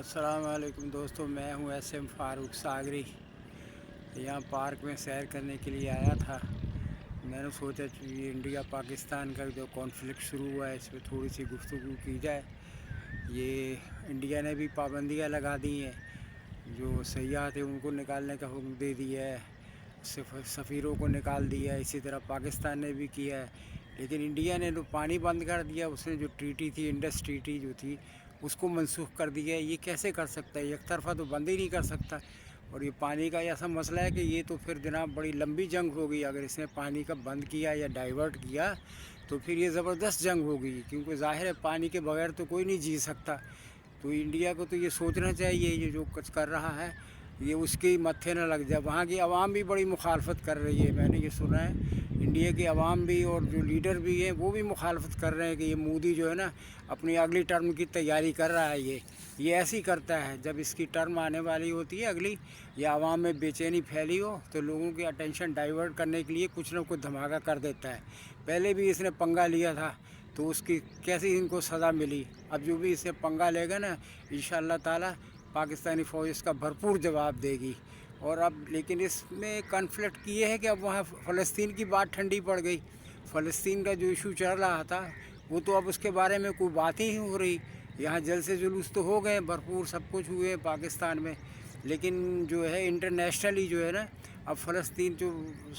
अस्सलाम वालेकुम दोस्तों, मैं हूं SM फारूक सागरी। यहाँ पार्क में सैर करने के लिए आया था। मैंने सोचा कि ये इंडिया पाकिस्तान का जो कॉन्फ्लिक्ट शुरू हुआ है इस पर थोड़ी सी गुफ्तगू की जाए। ये इंडिया ने भी पाबंदियाँ लगा दी हैं, जो सयाह थे उनको निकालने का हुक्म दे दिया है, सफ़ीरों को निकाल दिया है। इसी तरह पाकिस्तान ने भी किया है, लेकिन इंडिया ने तो पानी बंद कर दिया। उसने जो ट्रीटी थी, इंडस ट्रीटी जो थी, उसको मनसूख कर दिया है। ये कैसे कर सकता है? एक तरफा तो बंद ही नहीं कर सकता। और ये पानी का ऐसा मसला है कि ये तो फिर जनाब बड़ी लंबी जंग होगी। अगर इसने पानी का बंद किया या डाइवर्ट किया तो फिर ये ज़बरदस्त जंग होगी, क्योंकि ज़ाहिर है पानी के बगैर तो कोई नहीं जी सकता। तो इंडिया को तो ये सोचना चाहिए, ये जो कुछ कर रहा है ये उसके मत्थे न लग जाए। वहाँ की आवाम भी बड़ी मुखालफत कर रही है, मैंने ये सुना है। इंडिया की आवाम भी और जो लीडर भी हैं वो भी मुखालफत कर रहे हैं कि ये मोदी जो है ना, अपनी अगली टर्म की तैयारी कर रहा है। ये ऐसे ही करता है। जब इसकी टर्म आने वाली होती है अगली, या आवाम में बेचैनी फैली हो, तो लोगों की अटेंशन डाइवर्ट करने के लिए कुछ न कुछ धमाका कर देता है। पहले भी इसने पंगा लिया था, तो उसकी कैसी इनको सज़ा मिली। अब जो भी इससे पंगा लेगा ना, इंशाअल्लाह ताला पाकिस्तानी फ़ौज इसका भरपूर जवाब देगी। और अब लेकिन इसमें कन्फ्लिक्ट ये है कि अब वहाँ फ़लस्तीन की बात ठंडी पड़ गई। फ़लस्तीन का जो इशू चल रहा था वो तो अब उसके बारे में कोई बात ही नहीं हो रही। यहाँ जलसे जुलूस तो हो गए, भरपूर सब कुछ हुए पाकिस्तान में, लेकिन जो है इंटरनेशनली जो है ना, अब फ़लस्तीन जो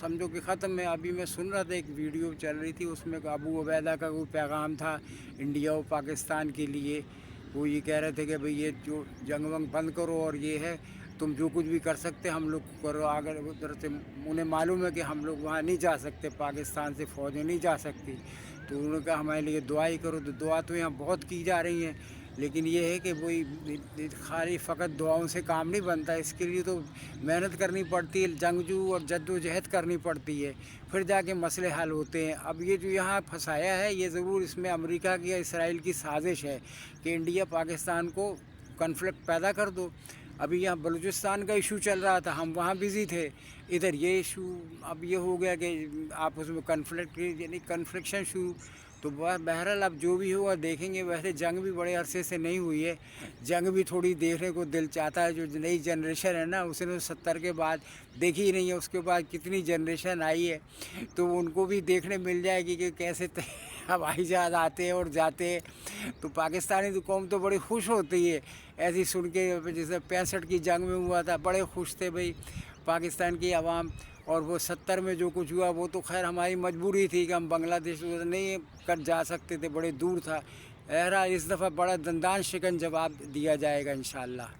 समझो कि ख़त्म है। अभी मैं सुन रहा था, एक वीडियो चल रही थी, उसमें अबू उबैदा का कोई पैगाम था इंडिया और पाकिस्तान के लिए। वो ये कह रहे थे कि भाई ये जो जंग वंग बंद करो, और ये है तुम जो कुछ भी कर सकते हम लोग करो। अगर उधर से उन्हें मालूम है कि हम लोग वहाँ नहीं जा सकते, पाकिस्तान से फ़ौजें नहीं जा सकती, तो उन्होंने कहा हमारे लिए दुआ ही करो। तो दुआ तो यहाँ बहुत की जा रही हैं, लेकिन ये है कि वही खाली फ़कत दुआओं से काम नहीं बनता। इसके लिए तो मेहनत करनी पड़ती है, जंगजू और जद्दोजहद करनी पड़ती है, फिर जाके मसले हल होते हैं। अब ये जो यहाँ फंसाया है, ये ज़रूर इसमें अमेरिका की या इसराइल की साजिश है कि इंडिया पाकिस्तान को कन्फ्लिक्ट पैदा कर दो। अभी यहाँ बलूचिस्तान का इशू चल रहा था, हम वहाँ बिज़ी थे। इधर ये इशू अब ये हो गया कि आप उसमें कन्फ्लिक्ट यानी कन्फ्लिक्शन शुरू। तो बहरहाल अब जो भी हुआ देखेंगे। वैसे जंग भी बड़े अरसे से नहीं हुई है, जंग भी थोड़ी देखने को दिल चाहता है। जो नई जनरेशन है ना, उसने 70 के बाद देखी ही नहीं है, उसके बाद कितनी जनरेशन आई है, तो उनको भी देखने मिल जाएगी कि कैसे हवाई जहाज़ आते हैं और जाते हैं। तो पाकिस्तानी तो कौम तो बड़ी खुश होती है ऐसी सुन के। जैसे 65 की जंग में हुआ था, बड़े खुश थे भाई पाकिस्तान की आवाम। और वो 70 में जो कुछ हुआ वो तो खैर हमारी मजबूरी थी कि हम बांग्लादेश नहीं कर जा सकते थे, बड़े दूर था। इस दफ़ा बड़ा दंदान शिकन जवाब दिया जाएगा इंशाअल्लाह।